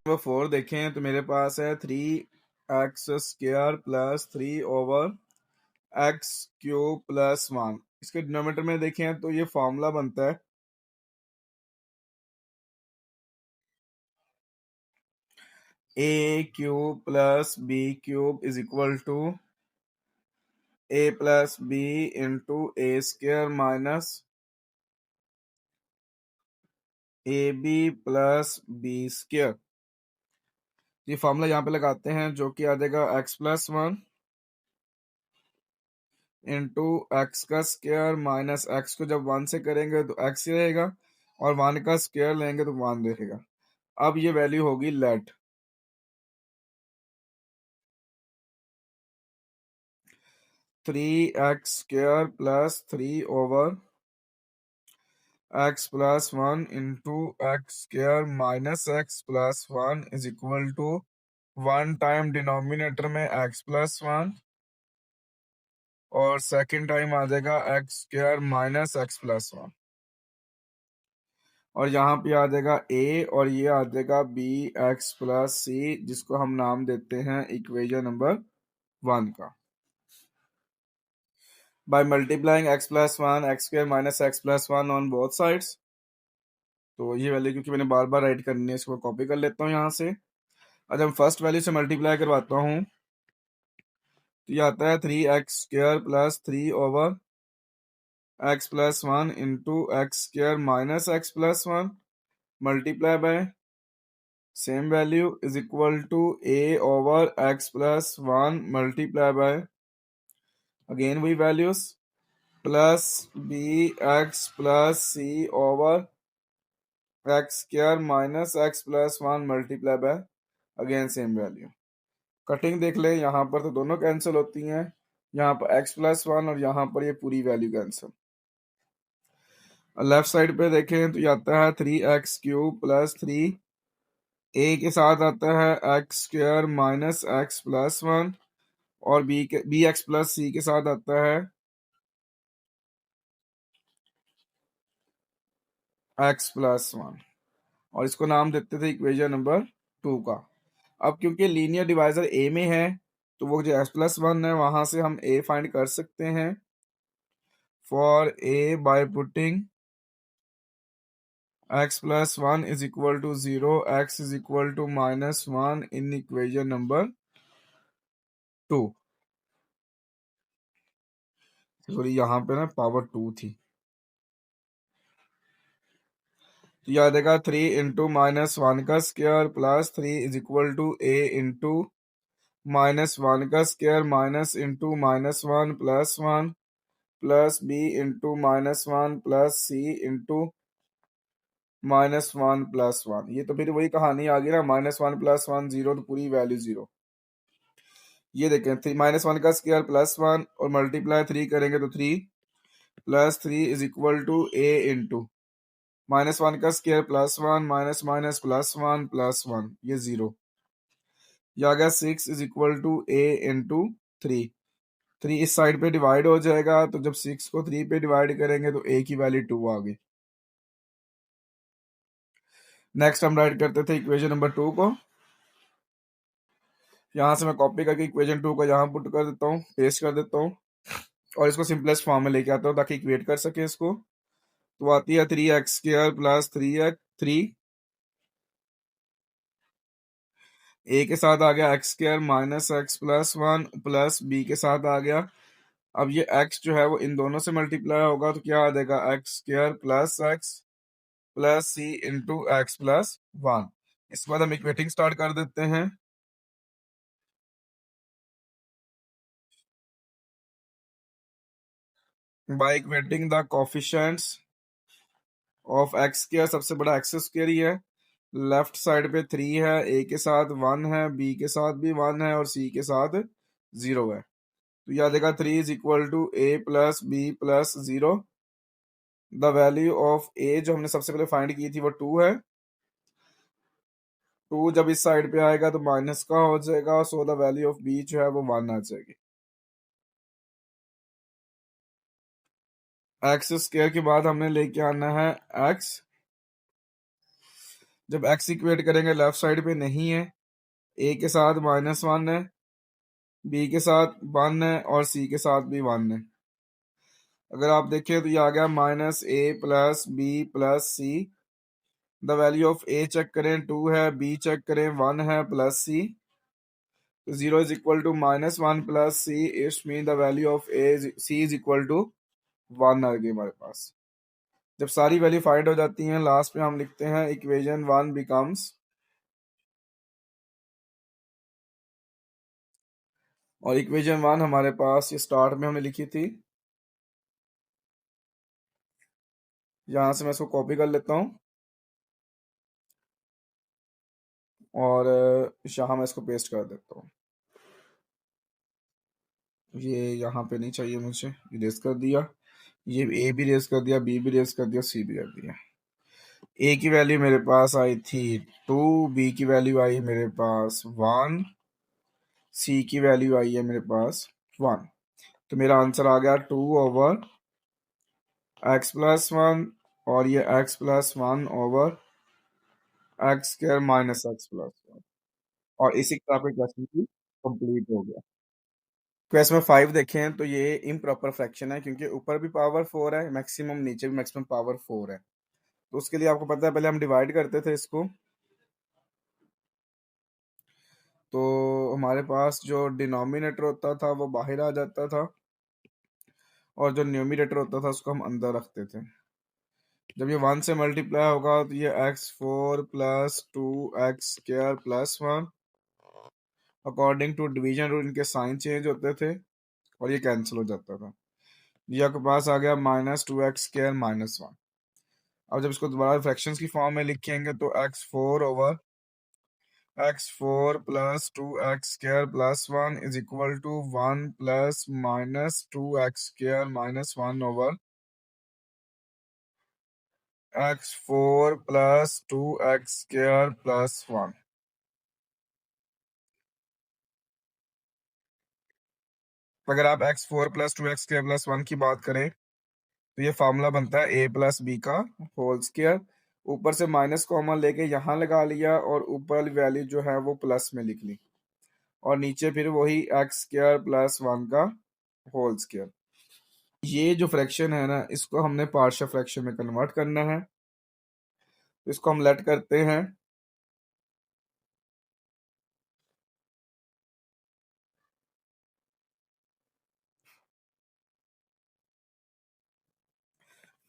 Number 4 देखें तो मेरे पास है 3x² प्लस 3/x³ प्लस 1। इसके डिनोमिनेटर में देखें तो ये फॉर्मूला बनता है a³ plus b³ is equal to a plus b into a² minus ab plus b²। ये फॉर्मूला यहाँ पे लगाते हैं जो कि आ जाएगा x+1 इंटू एक्स का स्क्वायर माइनस एक्स को जब 1 से करेंगे तो x ही रहेगा और 1 का स्क्वायर लेंगे तो 1 रहेगा। अब ये वैल्यू होगी let 3x² plus 3/x+1 into x² minus x+1 is equal to 1 time denominator में x+1 और सेकेंड टाइम आ जाएगा x² माइनस x+1 और यहाँ पे आ जाएगा a और ये आ जाएगा bx प्लस c जिसको हम नाम देते हैं इक्वेशन नंबर 1 का। By multiplying x+1 x² minus x+1 on both sides. तो ये वैल्यू क्योंकि मैंने बार बार राइट करनी है इसको कॉपी कर लेता हूँ यहाँ से। अच्छा हम फर्स्ट वैल्यू से मल्टीप्लाई करवाता हूँ तो ये आता है 3x² plus 3/x+1 into x² minus x+1 multiply by same value is equal to a/x+1 multiply by again वही values plus bx plus c/x² minus x+1 multiply by again same value. Cutting देख ले, यहाँ पर तो दोनों cancel होती हैं, यहाँ पर x+1 और यहाँ पर ये पूरी वैल्यू कैंसिल। लेफ्ट साइड पे देखें तो ये आता है 3x³ प्लस 3 a के साथ आता है x² माइनस x+1 और bx प्लस c के साथ आता है x+1 और इसको नाम देते थे इक्वेशन नंबर 2 का। अब क्योंकि लीनियर डिवाइजर a में है तो वो जो x+1 है वहां से हम a फाइंड कर सकते हैं for a by putting x+1 is equal to 0 x is equal to -1 in equation number 2। Sorry यहाँ पे ना पावर 2 थी तो याद आएगा 3 इंटू -1 का square plus 3 is equal to a into -1 का square minus into -1 plus 1 plus b into -1 plus c into -1 plus 1। ये तो फिर वही कहानी आ गई ना, -1 प्लस 1 0 तो पूरी वैल्यू 0। ये देखें -1 का स्क्वायर प्लस 1 और मल्टीप्लाई 3 करेंगे तो 3 plus 3 is equal to a into -1 का square plus 1 minus minus plus 1 plus 1 ये 0। यह आ गया 6 is equal to a into 3। 3 इस साइड पे डिवाइड हो जाएगा तो जब 6 को 3 पे डिवाइड करेंगे तो a की वैल्यू 2 आ गई। नेक्स्ट हम राइट करते थे इक्वेशन नंबर 2 को। यहां से मैं कॉपी करके इक्वेशन 2 को यहाँ पुट कर देता हूँ, पेस्ट कर देता हूँ और इसको सिंपलेस्ट फॉर्म में लेके आता हूँ ताकि इक्वेट कर सके इसको। तो आती है 3x² प्लस 3 a के साथ आ गया x² minus x+1 plus b के साथ आ गया। अब ये x जो है वो इन दोनों से मल्टीप्लाई होगा तो क्या आ जाएगा x² plus x plus c into x+1। इसके बाद हम इक्वेटिंग स्टार्ट कर देते हैं। By equating the coefficients of x², सबसे बड़ा x² ही है। लेफ्ट साइड पे 3 है, a के साथ 1 है, b के साथ भी 1 है और c के साथ 0 है। तो याद देगा 3 is equal to a plus b plus 0। The value of a जो हमने सबसे पहले फाइंड की थी वो 2 है। 2 जब इस साइड पे आएगा तो माइनस का हो जाएगा, so the value of b जो है वो 1 आ जाएगी। x² के बाद हमने लेके आना है x जब x इक्वेट करेंगे लेफ्ट साइड पे नहीं है, a के साथ -1 है, b के साथ 1 है और c के साथ भी 1 है। अगर आप देखें तो ये आ गया -a plus b plus c। The value of a check करें 2 है, b चेक करें 1 है, प्लस c। तो 0 is equal to -1 plus c, it's mean the value of c is equal to 1 आ गई हमारे पास। जब सारी वैल्यू फाइंड हो जाती हैं, लास्ट में हम लिखते हैं इक्वेशन 1 बिकम्स, और इक्वेशन 1 हमारे पास ये स्टार्ट में हमने लिखी थी, यहां से मैं इसको कॉपी कर लेता हूं और यहाँ मैं इसको पेस्ट कर देता हूँ। ये यहाँ पे नहीं चाहिए मुझे, इरेज कर दिया। ये ए भी रेस कर दिया, बी भी रेस कर दिया, सी भी कर दिया। ए की वैल्यू मेरे पास आई थी 2, बी की वैल्यू आई मेरे पास 1, सी की वैल्यू आई है मेरे पास 1। तो मेरा आंसर आ गया 2/x+1, और ये x+1/x² -x+1। और इसी के साथ क्वेश्चन की कंप्लीट हो गया। क्वेश्चन में 5 देखें तो ये इम्प्रॉपर फ्रैक्शन है, क्योंकि ऊपर भी पावर 4 है मैक्सिमम, नीचे भी मैक्सिमम पावर 4 है। तो उसके लिए आपको पता है पहले हम डिवाइड करते थे इसको, तो हमारे पास जो डिनोमिनेटर होता था वो बाहर आ जाता था, और जो न्यूमिनेटर होता था उसको हम अंदर रखते थे। जब ये 1 से मल्टीप्लाई होगा तो ये x4 plus 2x² + 1, according to division rule इनके साइन चेंज होते थे और ये कैंसिल हो जाता था। ये आपके पास आ गया -2x² -1। अब जब इसको दोबारा फ्रैक्शंस की फॉर्म में लिखेंगे तो x4 plus 2x² + 1 is equal to 1 plus -2x² -1 x4 plus 2x² + 1। अगर आप x4 प्लस 2x² + 1 की बात करें तो ये फार्मूला बनता है a प्लस बी का होल स्क्वायर। ऊपर से माइनस कॉमन लेके यहाँ लगा लिया और ऊपर वाली वैल्यू जो है वो प्लस में लिख ली, और नीचे फिर वही x² + 1 का होल स्क्वायर। ये जो फ्रैक्शन है ना, इसको हमने पार्शियल फ्रैक्शन में कन्वर्ट करना है। तो इसको हम लेट करते हैं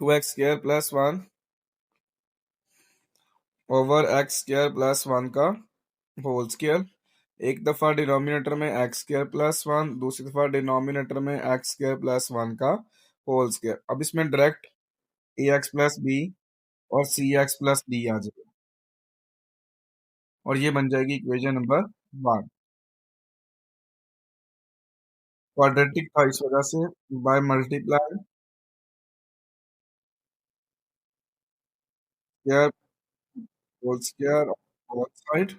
2x² + 1 ओवर x² + 1 का होल स्क्वायर। एक दफा डिनोमिनेटर में x² + 1, दूसरी दफा डिनोमिनेटर में x² + 1 का होल स्क्वायर। अब इसमें डायरेक्ट ax + b और cx + d आ जाएगा, और ये बन जाएगी इक्वेशन नंबर 1। क्वाड्रेटिक था इस वजह से, by multiply square whole square both side.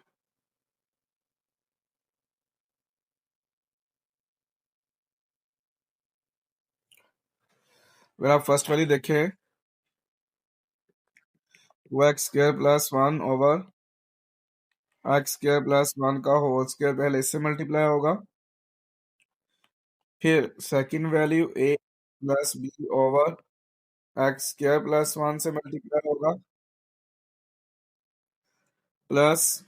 अगर आप फर्स्ट वाली देखें 2x² + 1 ओवर x² + 1 का होल स्क्वायर पहले इससे मल्टीप्लाई होगा, फिर second value a plus b over x² + 1 से मल्टीप्लाई होगा, plus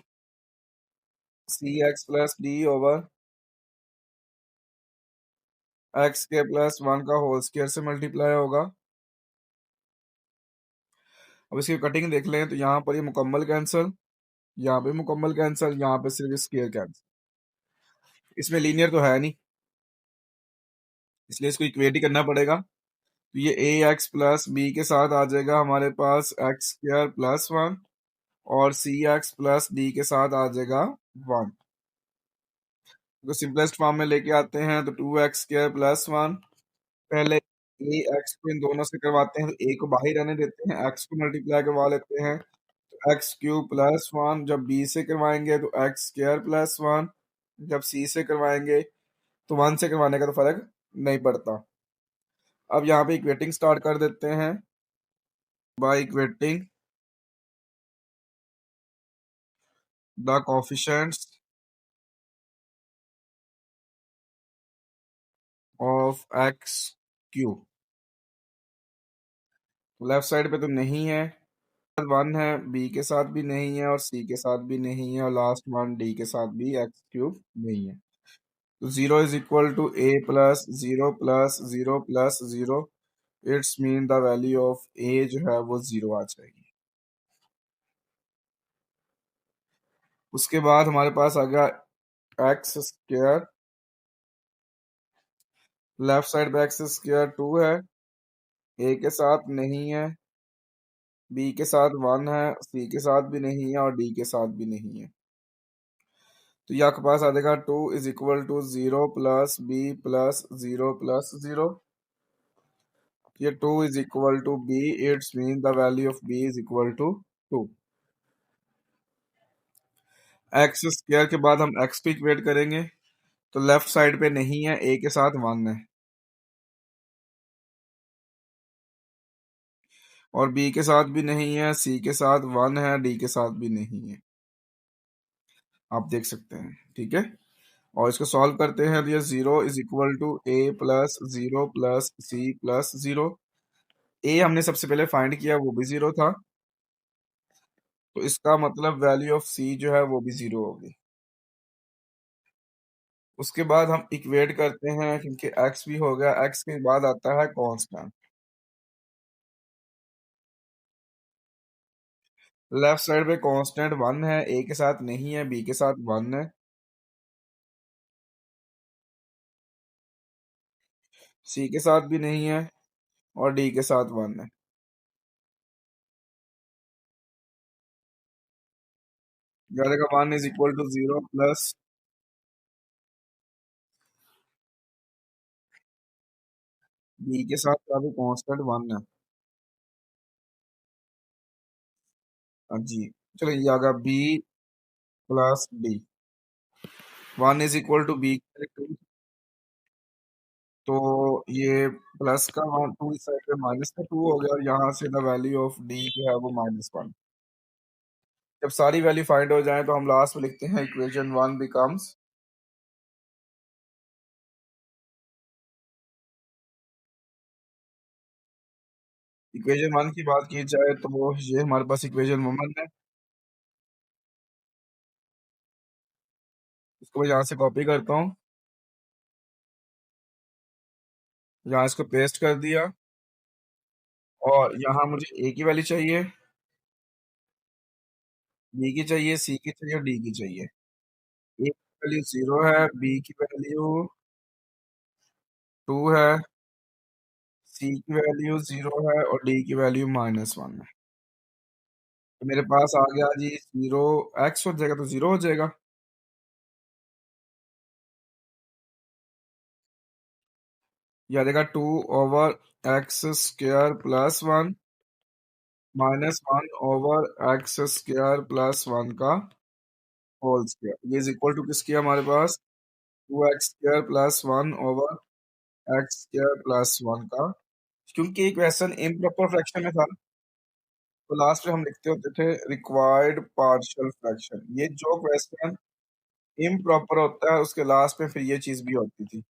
cx + d over x² + 1 का होल स्क्वायर से मल्टीप्लाई होगा। अब इसकी कटिंग देख लें तो यहाँ पर ये मुकम्मल कैंसिल, यहाँ पे मुकम्मल कैंसिल, यहाँ पे सिर्फ स्क्वायर कैंसिल। इसमें लीनियर तो है नहीं, इसलिए इसको इक्वेट ही करना पड़ेगा। तो ये ax प्लस b के साथ आ जाएगा हमारे पास x² + 1, और cx प्लस d के साथ आ जाएगा 1। तो सिंपलेस्ट फॉर्म में लेके आते हैं तो 2x² + 1, पहले ए एक्स को इन दोनों से करवाते हैं तो ए को बाहर रहने देते हैं, एक्स को मल्टीप्लाई करवा लेते हैं तो x³ + 1। जब बी से करवाएंगे तो x² + 1, जब सी से करवाएंगे तो 1 से करवाने का तो फर्क नहीं पड़ता। अब यहाँ पे इक्वेटिंग स्टार्ट कर देते हैं। By equating the coefficients of X cube. Left side पे तो नहीं है, वन है, बी के साथ भी नहीं है और सी के साथ भी नहीं है और लास्ट वन डी के साथ भी एक्स क्यूब नहीं है। तो 0 = a + 0 + 0 + 0 it's mean the value of A जो है वो 0 आ जाएगी। उसके बाद हमारे पास आ गया एक्स स्क्वायर, लेफ्ट साइड पे एक्स स्क्वायर 2 है, ए के साथ नहीं है, बी के साथ 1 है, सी के साथ भी नहीं है और डी के साथ भी नहीं है। तो ये आपके पास आ जाएगा 2 = 0 + b + 0 + 0। ये 2 = b, it's mean the value of b = 2। X square के बाद हम एक्स पे इक्वेट करेंगे, तो लेफ्ट साइड पे नहीं है, ए के साथ 1 है और बी के साथ भी नहीं है, सी के साथ 1 है, डी के साथ भी नहीं है, आप देख सकते हैं। ठीक है, और इसको सॉल्व करते हैं तो ये 0 = a + 0 + c + 0। ए हमने सबसे पहले फाइंड किया, वो भी 0 था, तो इसका मतलब वैल्यू ऑफ सी जो है वो भी 0 होगी। उसके बाद हम इक्वेट करते हैं, क्योंकि एक्स भी हो गया, एक्स के बाद आता है कांस्टेंट। लेफ्ट साइड पे कांस्टेंट 1 है, ए के साथ नहीं है, बी के साथ 1 है, सी के साथ भी नहीं है और डी के साथ 1 है। ज्यादा का 1 = 0 प्लस बी के साथ का भी कांस्टेंट 1 है। हाँ जी, चलो ये आ गया बी प्लस डी। 1 = b, तो ये प्लस का 2 इस साइड पे माइनस का 2 हो गया और यहाँ से द वैल्यू ऑफ डी जो है वो -1। जब सारी वैल्यू फाइंड हो जाए तो हम लास्ट में लिखते हैं इक्वेशन 1 बिकम्स, इक्वेशन 1 की बात की जाए तो ये हमारे पास इक्वेशन 1 है। इसको मैं यहाँ से कॉपी करता हूँ, यहाँ इसको पेस्ट कर दिया और यहाँ मुझे ए की वैल्यू चाहिए, बी की चाहिए, सी की चाहिए और डी की चाहिए। ए की वैल्यू 0 है, बी की वैल्यू 2 है, सी की वैल्यू 0 है और डी की वैल्यू -1 है। तो मेरे पास आ गया जी 0, एक्स हो जाएगा तो 0 हो जाएगा। यह आ जाएगा 2/x² + 1 -1/x² + 1 का होल स्क्वायर। ये इज इक्वल टू किसकी है हमारे पास, 2x² + 1/x² + 1 का। क्योंकि क्वेश्चन इम्प्रॉपर फ्रैक्शन में था, तो लास्ट में हम लिखते होते थे रिक्वायर्ड पार्शियल फ्रैक्शन। ये जो क्वेश्चन इम्प्रॉपर होता है उसके लास्ट में फिर ये चीज भी होती थी।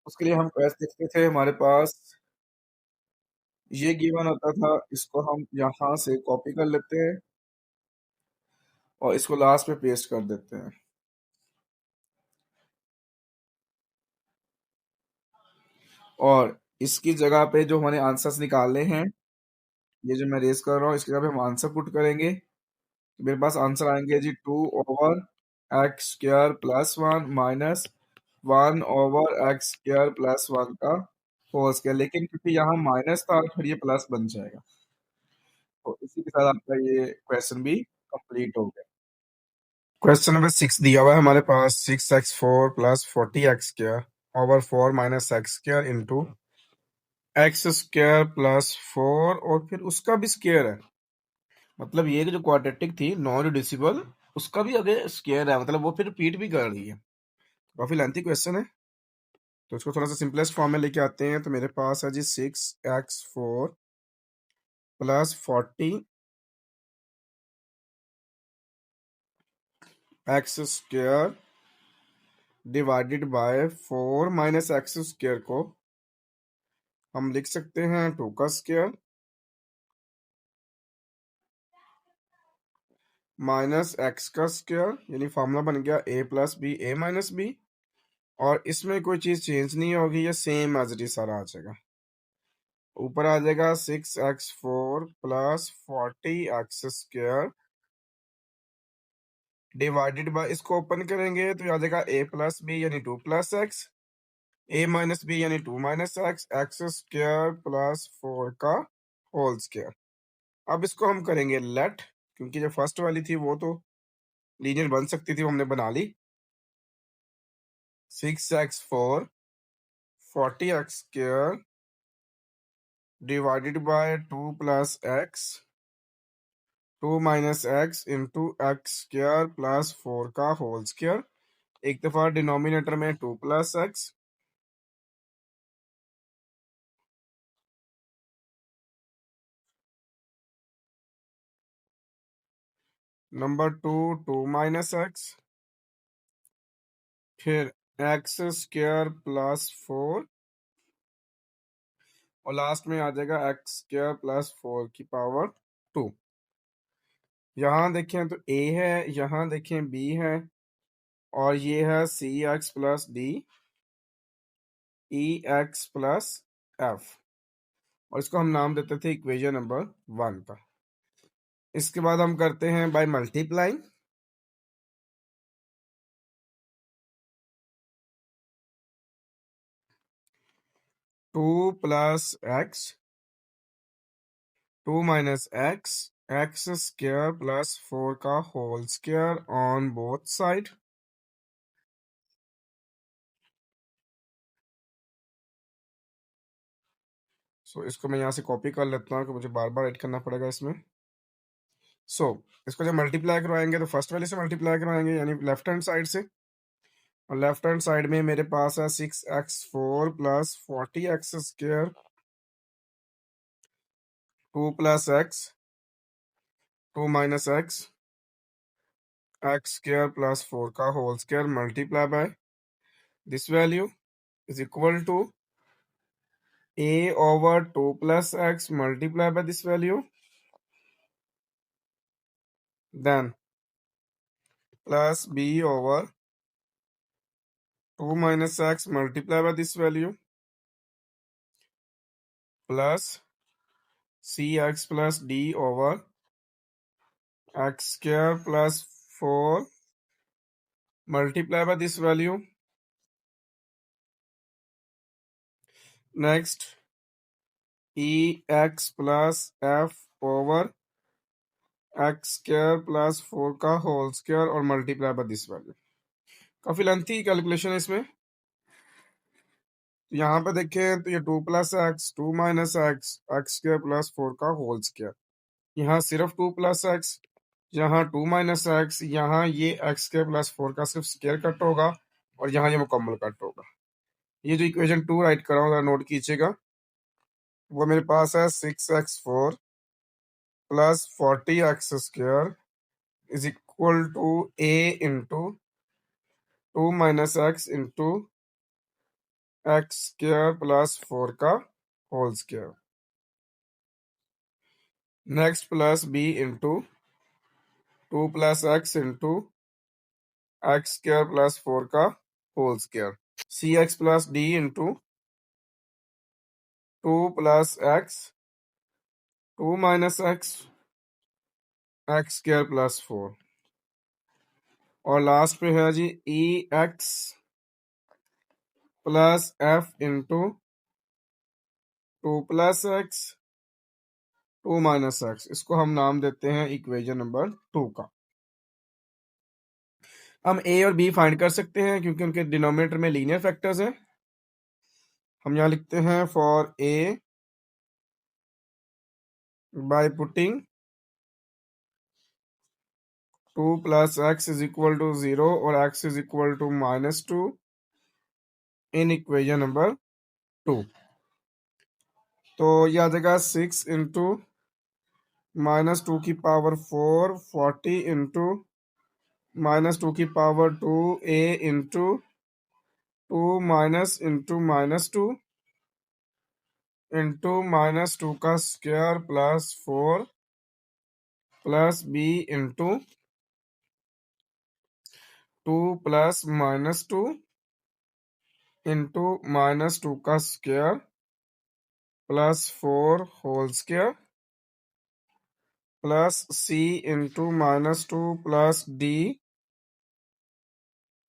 उसके लिए हम कैसे लिखते थे, हमारे पास ये गिवन होता था, इसको हम यहाँ से कॉपी कर लेते हैं और इसको लास्ट में पेस्ट कर देते हैं। और इसकी जगह पे जो हमारे आंसर्स निकालने हैं, ये जो मैं रेस कर रहा हूँ इसकी जगह पे हम आंसर पुट करेंगे, तो मेरे पास आंसर आएंगे जी 2/x² + 1 -1/x² + 1 का होल स्क्वायर। लेकिन क्योंकि यहाँ माइनस था फिर ये प्लस बन जाएगा, तो इसी के साथ आपका ये क्वेश्चन भी कंप्लीट हो गया। क्वेश्चन नंबर 6 दिया हुआ है हमारे पास, 6x4 + 40x² / 4 - x² x² + 4 और फिर उसका भी स्क्वायर है। मतलब ये जो क्वाड्रेटिक थी नॉन रिड्यूसिबल, उसका भी अगर स्क्वायर है, मतलब वो फिर रिपीट भी कर रही है। काफी लेंथी क्वेश्चन है, तो इसको थोड़ा सा सिंपलेस्ट फॉर्म में लेके आते हैं। तो मेरे पास है जी 6x4 + 40 X square divided by 4 minus X square को हम लिख सकते हैं 2 का स्क्वायर माइनस एक्स का स्क्वायर, यानी फॉर्मूला बन गया a plus B A minus B. और इसमें कोई चीज चेंज नहीं होगी, ये सेम एज इट इज सारा आ जाएगा। ऊपर आ जाएगा 6x4 plus 40x square divided by, इसको ओपन करेंगे तो आ जाएगा a प्लस बी यानी 2 plus X, a minus B यानी 2 minus X, X square plus 4 का होल स्क्वायर। अब इसको हम करेंगे लेट, क्योंकि जो फर्स्ट वाली थी वो तो लीनियर बन सकती थी, वो हमने बना ली। 6x4 40x square divided bye 2 plus X 2 minus X into X square plus 4 का होल स्क्वायर। एक दफा डिनोमिनेटर में 2 plus x, number 2 2 minus x, फिर एक्स स्क्वायर प्लस 4, और लास्ट में आ जाएगा एक्स स्क्वायर प्लस 4 की पावर 2। यहाँ देखें तो a है, यहाँ देखें b है, और ये है C X plus D E X plus F, और इसको हम नाम देते थे इक्वेशन नंबर 1 का। इसके बाद हम करते हैं by multiplying, 2 plus X 2 minus X X square plus 4 का whole square on both side. So इसको मैं यहाँ से कॉपी कर लेता हूँ कि मुझे बार बार ऐड करना पड़ेगा इसमें। इसको जब मल्टीप्लाई करवाएंगे तो फर्स्ट वाले से मल्टीप्लाई करवाएंगे, यानी लेफ्ट हैंड साइड से, और लेफ्ट हैंड साइड में मेरे पास है 6x4 plus 40x square 2 plus X 2 minus X X square plus 4 का whole square multiply by this value is equal to a over 2 plus x multiplied by this value, then plus b over 2 minus x multiplied by this value, plus cx plus d over x square plus 4 multiplied by this value. Next, ex plus f over x square plus 4 का whole square और multiply by this value. काफी lengthy calculation है इसमें। तो यहाँ पे देखें तो ये 2 plus X 2 minus X X square plus 4 का होल स्क्वायर, यहाँ सिर्फ 2 प्लस एक्स, यहाँ 2 माइनस एक्स, यहाँ ये एक्स स्क्वायर प्लस 4 का सिर्फ स्क्वायर कट होगा, और यहाँ ये मुकम्मल कट होगा। ये जो इक्वेशन 2 राइट कर रहा हूँ नोट कीजिएगा, वो मेरे पास है 6x4 plus 40x square is equal to a into 2 minus X into X square plus 4 का whole square. Next plus b into 2 plus X into X square plus 4 का whole square. C X plus D into 2 plus X 2 minus X X square plus 4, और last पे है G E X plus F into 2 plus X 2 minus X, इसको हम नाम देते हैं equation number 2 का। हम ए और बी फाइंड कर सकते हैं क्योंकि उनके डिनोमिनेटर में लीनियर फैक्टर्स हैं। हम यहाँ लिखते हैं for A by putting 2 plus X is equal to 0 और x is equal to -2 in equation number 2। तो ये आ जाएगा 6 इंटू -2 की पावर 4 40 इंटू -2 की power 2 a into 2 minus into -2 into -2 का square plus 4 plus b into 2 plus -2 into -2 का square plus 4 whole square plus c into -2 plus d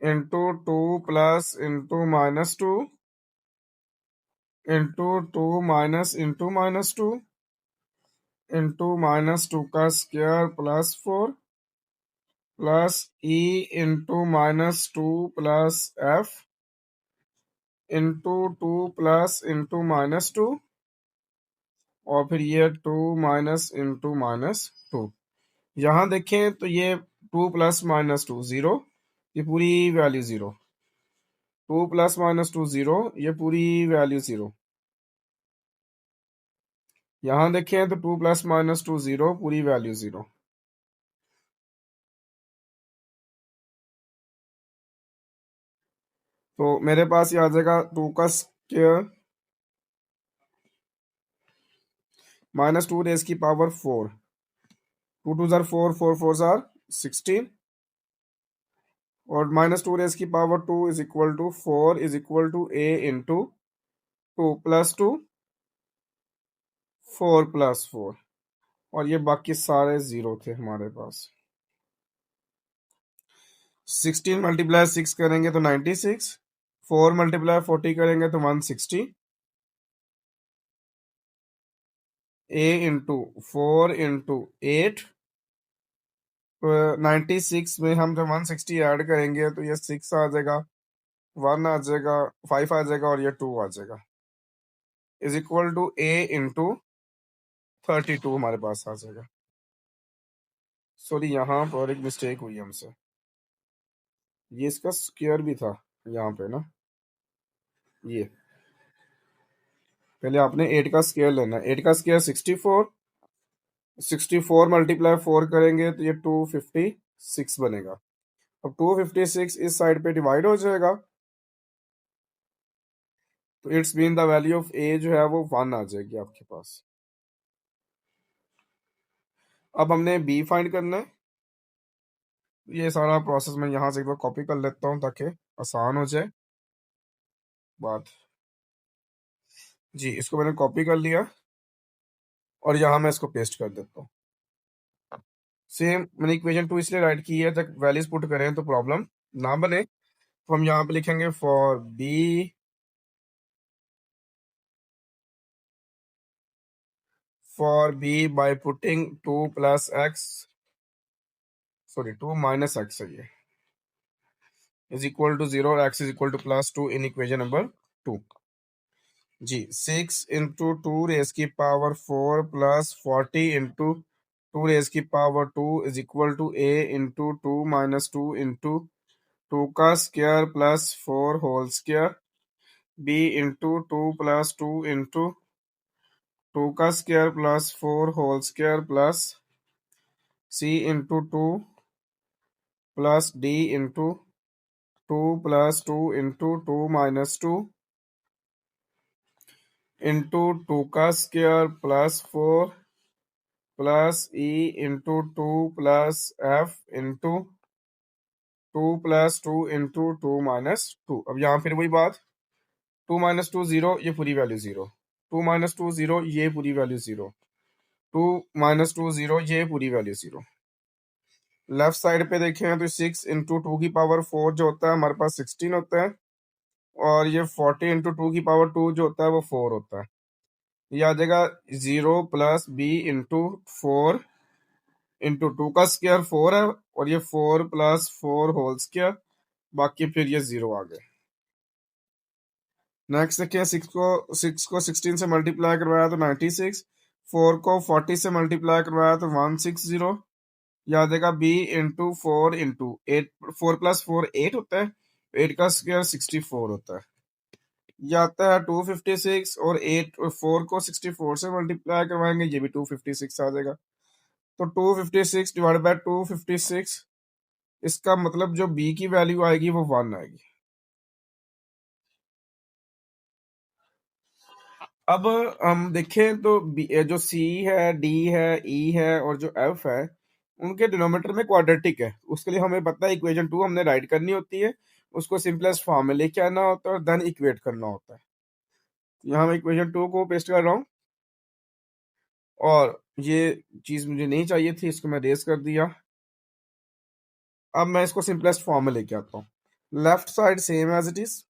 into 2 plus into -2 into 2 minus into -2 into -2 का square plus 4 plus e into -2 plus f into 2 plus into -2 और फिर ये 2 minus into -2। यहाँ देखें तो ये 2 plus -2 0, ये पूरी वैल्यू 0। 2 प्लस -2 0, ये पूरी वैल्यू 0। यहाँ देखें तो 2 प्लस -2 0, पूरी वैल्यू 0। तो मेरे पास ये आ जाएगा 2 का स्क्वायर -2 रेज की पावर 4, 2 2 जार 4, 4 4 जार 16, और -2 रेज की power 2 is equal to 4 is equal to a into 2 plus 2 4 plus 4, और ये बाकी सारे जीरो थे हमारे पास। 16 मल्टीप्लाई 6 करेंगे तो 96, 4 मल्टीप्लाई 40 करेंगे तो 160, a इंटू 4 इंटू 8, 96 में हम जब 160 ऐड करेंगे तो ये 6 आ जाएगा, 1 आ जाएगा, 5 आ जाएगा और ये 2 आ जाएगा, is equal to a into 32 हमारे पास आ जाएगा। सॉरी, यहाँ पर एक मिस्टेक हुई हमसे, ये इसका स्क्वायर भी था यहाँ पे ना। ये पहले आपने 8 का स्क्वायर लेना है, 8 का स्क्वायर 64, 64 मल्टीप्लाई 4 करेंगे तो ये 256 बनेगा। अब 256 इस साइड पे डिवाइड हो जाएगा, तो it's mean the value of A जो है वो 1 आ जाएगी आपके पास। अब हमने बी फाइंड करना है। ये सारा प्रोसेस मैं यहाँ से एक बार कॉपी कर लेता हूँ ताकि आसान हो जाए बात। जी, इसको मैंने कॉपी कर लिया और यहाँ मैं इसको पेस्ट कर देता हूँ। सेम मैंने इक्वेशन 2 इसलिए राइट की है जब वैल्यूज पुट करें तो प्रॉब्लम ना बने, तो हम यहाँ पे लिखेंगे for b by putting 2 plus x, sorry 2 minus x है ये, इज इक्वल टू 0 और x is equal to +2 in equation number 2। जी, 6 इंटू 2 रेज की पावर 4 प्लस 40 इंटू 2 रेज की power 2 is equal to a into 2 minus 2 into 2 का square plus 4 whole square, b into 2 plus 2 into 2 का square plus 4 whole square plus c into 2 plus d into 2 plus 2 into 2 minus 2 into 2 का square plus 4 plus e into 2 plus f into 2 plus 2 into 2 minus 2। अब यहाँ फिर वही बात, 2 minus 2 0, ये पूरी value 0, 2 minus 2 0, ये पूरी वैल्यू 0, 2 माइनस 2 0, ये पूरी वैल्यू 0। लेफ्ट साइड पे देखें तो 6 इंटू 2 की पावर 4 जो होता है हमारे पास 16 होता है, और ये 40 इंटू 2 की पावर 2 जो होता है वो 4 होता है। ये आ जाएगा 0 प्लस b इंटू 4 इंटू 2 का स्क्वायर 4 है, और ये 4 प्लस 4 होल स्क्वायर, बाकी फिर ये 0 आ गए। नेक्स्ट देखिए, 6 को 16 से मल्टीप्लाई करवाया तो 96, 4 को 40 से मल्टीप्लाई करवाया तो 160। याद देगा b इंटू 4 इंटू 8, 4 प्लस 4 8 होता है, 8 का स्क्वायर 64 होता है। ये आता है 256, और 8 और 4 को 64 से मल्टीप्लाई करवाएंगे, ये भी 256 आ जाएगा। तो 256 डिवाइड बाय 256 इसका मतलब जो b की वैल्यू आएगी वो 1 आएगी। अब हम देखें तो जो c है, d है, e है और जो f है उनके डिनोमिनेटर में क्वाड्रेटिक है। उसके लिए हमें पता है इक्वेशन 2 हमने राइट करनी होती है, उसको सिंपलेस्ट फॉर्म में लेके आना होता है और देन इक्वेट करना होता है। यहाँ मैं इक्वेशन 2 को पेस्ट कर रहा हूँ और ये चीज मुझे नहीं चाहिए थी, इसको मैं रेज कर दिया। अब मैं इसको सिंपलेस्ट फॉर्म में लेके आता हूँ। Left side same as it is.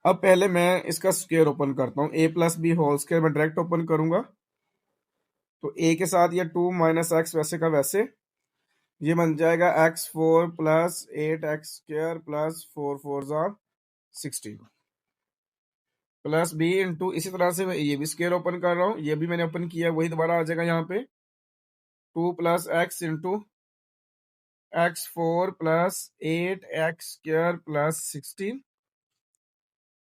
अब पहले मैं इसका स्क्वायर ओपन करता हूँ, a plus b whole square मैं डायरेक्ट ओपन करूंगा तो a के साथ ये 2 माइनस एक्स वैसे का वैसे, ये बन जाएगा x4 plus 8x square plus 4 4 16 plus b into, इसी तरह से मैं ये भी स्क्वायर ओपन कर रहा हूँ, ये भी मैंने ओपन किया, वही दोबारा आ जाएगा यहाँ पे 2 plus X into x4 plus 8x square plus 16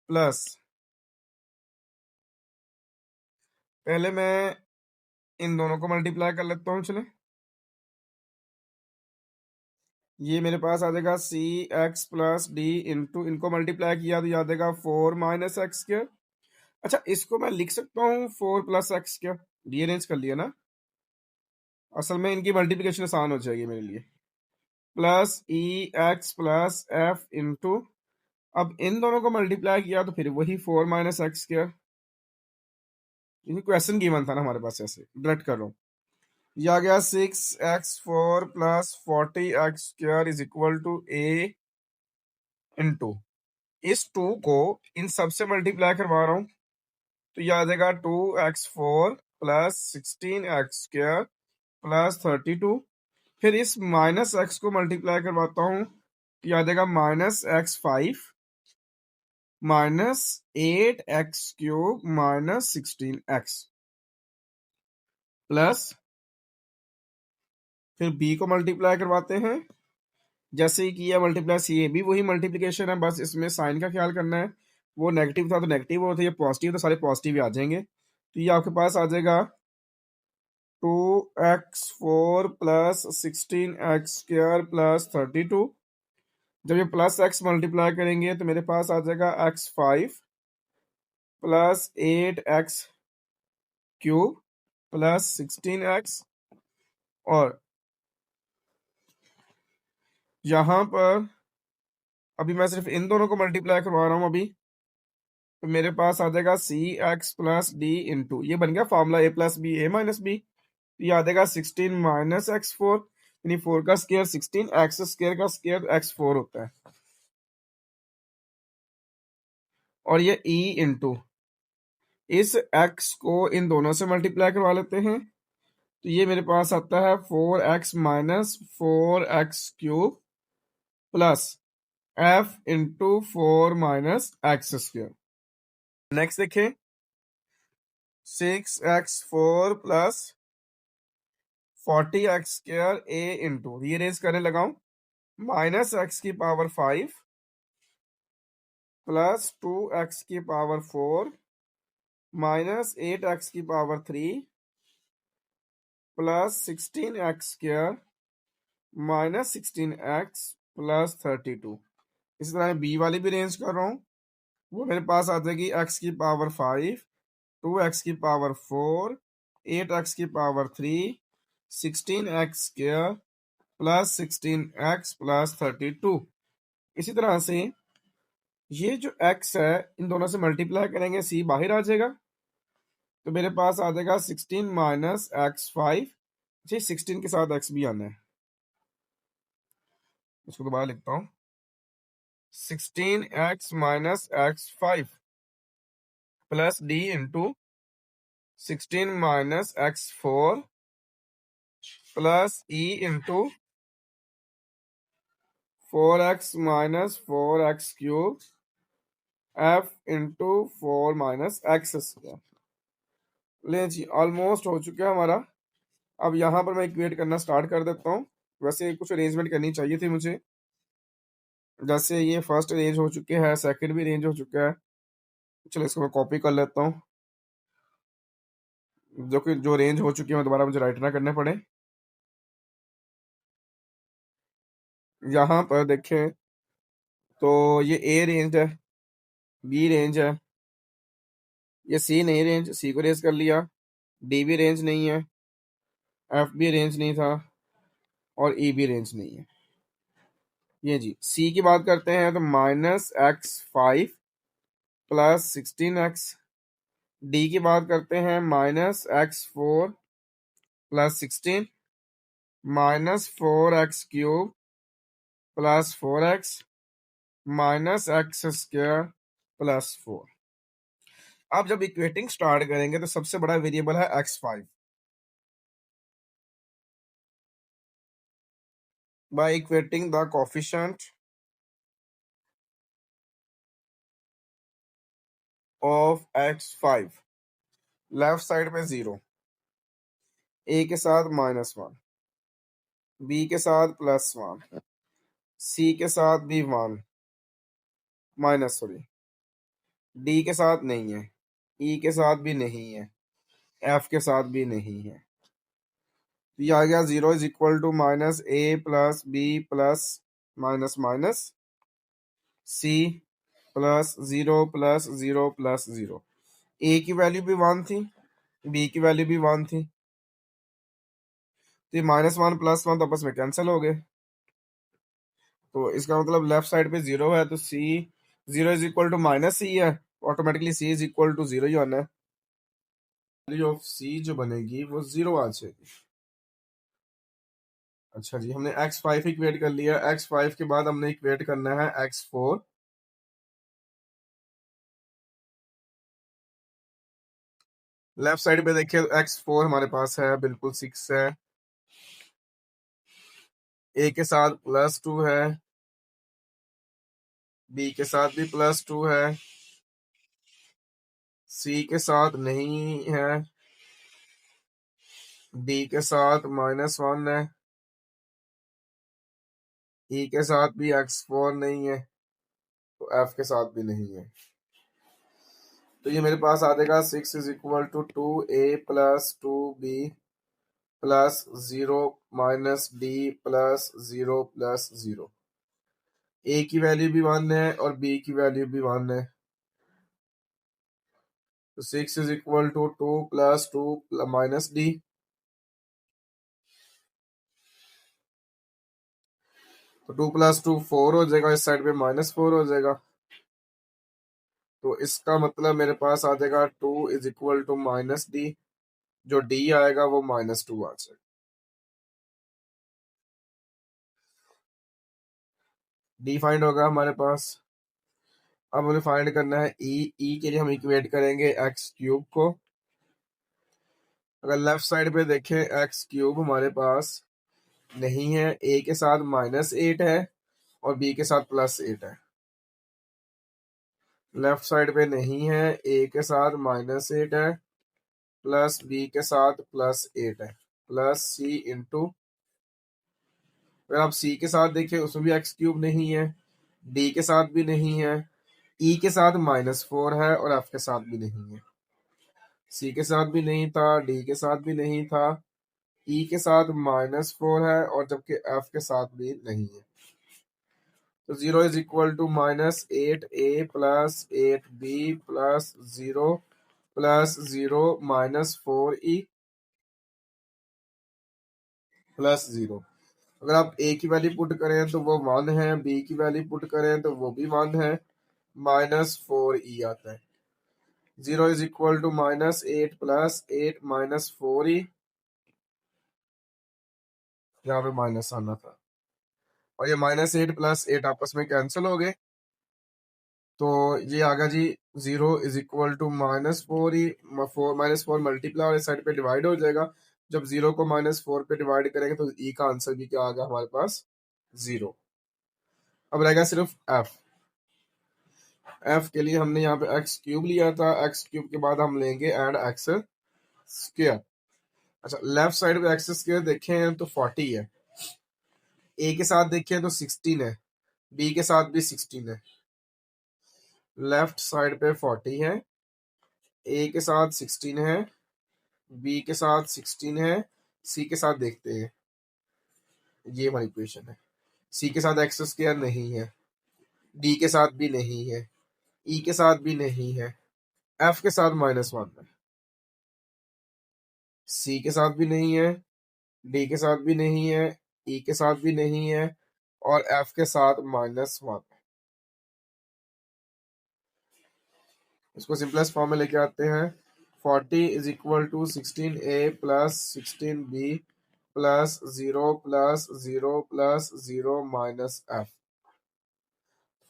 plus, पहले मैं इन दोनों को मल्टीप्लाई कर लेता हूँ। चले, ये मेरे पास आ जाएगा सी एक्स प्लस डी इंटू, इनको मल्टीप्लाई किया तो याद आएगा 4 माइनस एक्स स्क्वायर। अच्छा, इसको मैं लिख सकता हूँ 4 प्लस एक्स स्क्वायर, रीअरेंज कर लिया ना, असल में इनकी मल्टीप्लिकेशन आसान हो जाएगी मेरे लिए। प्लस ई एक्स प्लस एफ इंटू, अब इन दोनों को मल्टीप्लाई किया तो फिर वही 4 minus X square. Question given था ना हमारे पास, ऐसे डायरेक्ट कर रहा हूँ। ये आ गया 6x4 plus 40x square is equal to a into, इस 2 को इन सबसे मल्टीप्लाई करवा रहा हूं तो ये आ जाएगा 2x4 plus 16x square plus 32। फिर इस माइनस एक्स को मल्टीप्लाई करवाता हूं तो ये आ जाएगा -x5 minus 8x³ minus 16x plus, फिर b को मल्टीप्लाई करवाते हैं, जैसे ही किया मल्टीप्लाई, सी ए भी वही मल्टीप्लिकेशन है, बस इसमें साइन का ख्याल करना है। वो नेगेटिव था तो नेगेटिव होता है, ये पॉजिटिव तो सारे पॉजिटिव ही आ जाएंगे। तो ये आपके पास आ जाएगा 2x4 plus 16x square plus 32। जब ये प्लस x मल्टीप्लाई करेंगे तो मेरे पास आ जाएगा x5 plus 8x³ plus 16x, और यहाँ पर अभी मैं सिर्फ इन दोनों को मल्टीप्लाई करवा रहा हूँ अभी, तो मेरे पास आ जाएगा सी एक्स प्लस डी इंटू, ये बन गया formula A plus B A minus B, ये आ जाएगा 16 माइनस x4, यानी 4 का स्क्वायर 16, एक्स स्क्वायर का स्क्वायर x4 होता है, और ये e इंटू, इस x को इन दोनों से मल्टीप्लाई करवा लेते हैं तो ये मेरे पास आता है 4x minus 4x³ plus f into 4 minus X square. Next देखें, 6x4 प्लस 40x स्क्वायर ए इंटू, रीअरेंज करने लगाऊं, माइनस एक्स की पावर 5 प्लस 2x की पावर 4 माइनस 8x की power 3 plus 16x square minus 16x plus 32। इसी तरह B वाली भी रेंज कर रहा हूँ, वो मेरे पास आ जाएगी x की पावर 5, 2x की पावर 4, 8x की power 3, 16x square plus 16x plus 32। इसी तरह से ये जो x है इन दोनों से मल्टीप्लाई करेंगे, c बाहर आ जाएगा तो मेरे पास आ जाएगा 16 माइनस x5, जी 16 के साथ x भी आना है, इसको दोबारा लिखता हूँ, 16x minus x5 plus d into 16 minus x4 plus e into 4x minus 4x³ f into 4 minus X square. ले जी, ऑलमोस्ट हो चुका है हमारा। अब यहाँ पर मैं इक्वेट करना स्टार्ट कर देता हूँ। वैसे कुछ अरेंजमेंट करनी चाहिए थी मुझे, जैसे ये फर्स्ट अरेंज हो चुके हैं, सेकंड भी अरेंज हो चुका है। चलो इसको मैं कॉपी कर लेता हूँ, जो कि जो अरेंज हो चुकी है दोबारा मुझे राइट ना करने पड़े। यहाँ पर देखें तो ये ए रेंज है, बी रेंज है, ये सी नहीं रेंज, सी को रेज कर लिया, डी भी रेंज नहीं है, एफ भी रेंज नहीं था और ई भी रेंज नहीं है। ये जी सी की बात करते हैं तो -x5 प्लस 16x। डी की बात करते हैं -x4 plus 16 -4x³ plus 4x -x² plus 4। आप जब इक्वेटिंग स्टार्ट करेंगे तो सबसे बड़ा वेरिएबल है x5। By equating the coefficient of x5, left side पे 0, ए के साथ -1, बी के साथ +1, सी के साथ भी 1 माइनस, सॉरी, डी के साथ नहीं है, ई के साथ भी नहीं है, एफ के साथ भी नहीं है। तो ये आ गया 0 is equal to -a plus b plus minus minus c plus 0 plus 0 plus 0। A की वैल्यू भी 1 थी, बी की वैल्यू भी 1 थी, तो ये -1 +1 तो आपस में कैंसिल हो गए। तो इसका मतलब लेफ्ट साइड पे 0 है तो c 0 is equal to -c है, automatically c is equal to 0 ही आना है। वैल्यू ऑफ सी जो बनेगी वो 0 आ जाएगी। अच्छा जी, हमने x5 इक्वेट कर लिया, x5 के बाद हमने इक्वेट करना है x4। लेफ्ट साइड पे देखिए x4 हमारे पास है, बिल्कुल 6 है, ए के साथ +2 है, बी के साथ भी +2 है, सी के साथ नहीं है, डी के साथ -1 है, ई के साथ भी x4 नहीं है, तो एफ के साथ भी नहीं है। तो ये मेरे पास आ जाएगा 6 is equal to 2a plus 2b plus 0 minus d plus 0 plus 0। A की वैल्यू भी 1 है और बी की वैल्यू भी 1 है, तो 6 is equal to 2 plus 2 minus d. तो 2 प्लस 2 4 हो जाएगा, इस साइड पे -4 हो जाएगा, तो इसका मतलब मेरे पास आ जाएगा 2 is equal to minus d, जो डी आएगा वो -2 आ जाएगा। डी फाइंड होगा हमारे पास। अब हमें फाइंड करना है ई के लिए हम इक्वेट करेंगे x³ को। अगर लेफ्ट साइड पे देखें x³ हमारे पास नहीं है, ए के साथ -8 है और बी के साथ +8 है। लेफ्ट साइड पे नहीं है, ए के साथ -8 है प्लस बी के साथ +8 है प्लस सी इंटू, अगर आप सी के साथ देखें उसमें भी x³ नहीं है, डी के साथ भी नहीं है, ई के साथ -4 है और एफ के साथ भी नहीं है। सी के साथ भी नहीं था, डी के साथ भी नहीं था, ई के साथ -4 है और जबकि एफ के साथ भी नहीं है। तो 0 is equal to -8a plus 8b plus 0 plus 0 -4e plus 0। अगर आप ए की वैल्यू पुट करें तो वो 1 है, बी की वैल्यू पुट करें तो वो भी 1 है, -4e आता है। 0 is equal to -8 plus 8 -4e, यहाँ पे माइनस आना था और ये -8 प्लस 8 आपस में कैंसिल हो गए, तो ये आगा जी 0 is equal to -4e, -4 multiply और इस साइड पे डिवाइड हो जाएगा। जब 0 को -4 पे डिवाइड करेंगे तो ई का आंसर भी क्या आ गया हमारे पास 0। अब रहेगा सिर्फ एफ। एफ के लिए हमने यहाँ पे x³ लिया था, x³ के बाद हम लेंगे एंड x²। अच्छा, लेफ्ट साइड पे x² देखें तो 40 है, ए के साथ देखें तो 16 है, बी के साथ भी 16 है। लेफ्ट साइड पे 40 है, ए के साथ 16 है, बी के साथ 16 है, सी के साथ देखते हैं, ये हमारी इक्वेशन है। सी के साथ एक्स स्क्वायर नहीं है, डी के साथ भी नहीं है, ई के साथ भी नहीं है, एफ के साथ -1 है, सी के साथ भी नहीं है, डी के साथ भी नहीं है, ई के साथ भी नहीं है, और एफ के साथ -1। इसको सिंपलेस्ट फॉर्म में लेके आते हैं। 40 is equal to 16a plus 16b plus 0 plus 0 plus 0 minus f.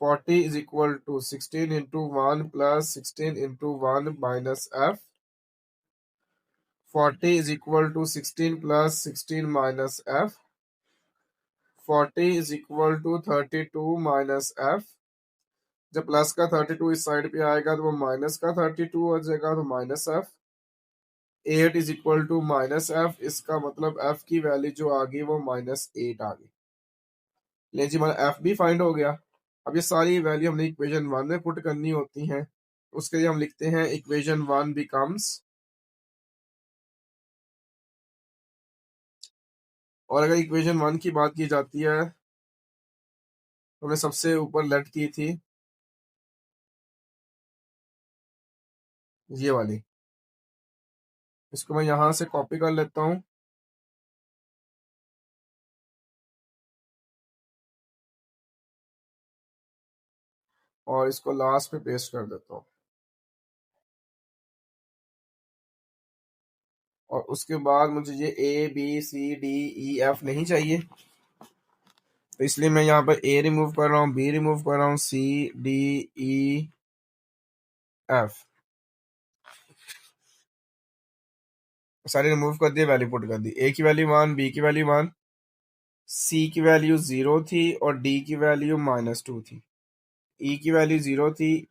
40 is equal to 16 into 1 plus 16 into 1 minus f. 40 is equal to 16 plus 16 minus f. 40 is equal to 32 minus f. जब plus का 32 इस side पे आएगा तो वो minus का 32 हो जाएगा, तो minus f. 8 is equal to minus f, इसका मतलब एफ की वैल्यू जो आ गई वो -8 आ गई। ले जी, हमारा एफ भी फाइंड हो गया। अब ये सारी वैल्यू हमने इक्वेशन 1 में पुट करनी होती हैं। उसके लिए हम लिखते हैं इक्वेशन 1 बिकम्स, और अगर इक्वेशन 1 की बात की जाती है तो हमने सबसे ऊपर लेट की थी ये वाली, इसको मैं यहां से कॉपी कर लेता हूं और इसको लास्ट पे पेस्ट कर देता हूं। और उसके बाद मुझे ये a b c d e f नहीं चाहिए, तो इसलिए मैं यहाँ पर ए रिमूव कर रहा हूँ, बी रिमूव कर रहा हूँ, सी डी ई एफ सारे रिमूव कर दिए, वैल्यू पुट कर दी। ए की वैल्यू 1, बी की वैल्यू 1, सी की वैल्यू 0 थी और डी की वैल्यू -2 थी, ई की वैल्यू 0 थी,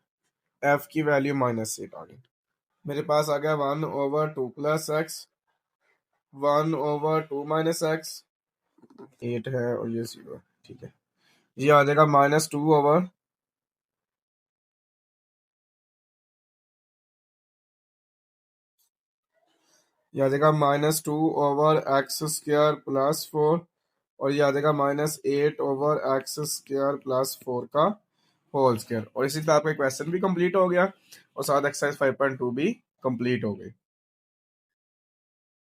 एफ की वैल्यू -8 आ गई। मेरे पास आ गया 1/2 प्लस एक्स, 1/2 माइनस एक्स, 8 है और ये 0 है। ठीक है, ये आ जाएगा -2 ओवर ये आ जाएगा -2/x² प्लस 4, और ये आ जाएगा -8/x² प्लस 4 का होल स्क्वायर। और इसी तरह आपका क्वेश्चन भी कंप्लीट हो गया और साथ एक्सरसाइज 5.2 भी कंप्लीट हो गई।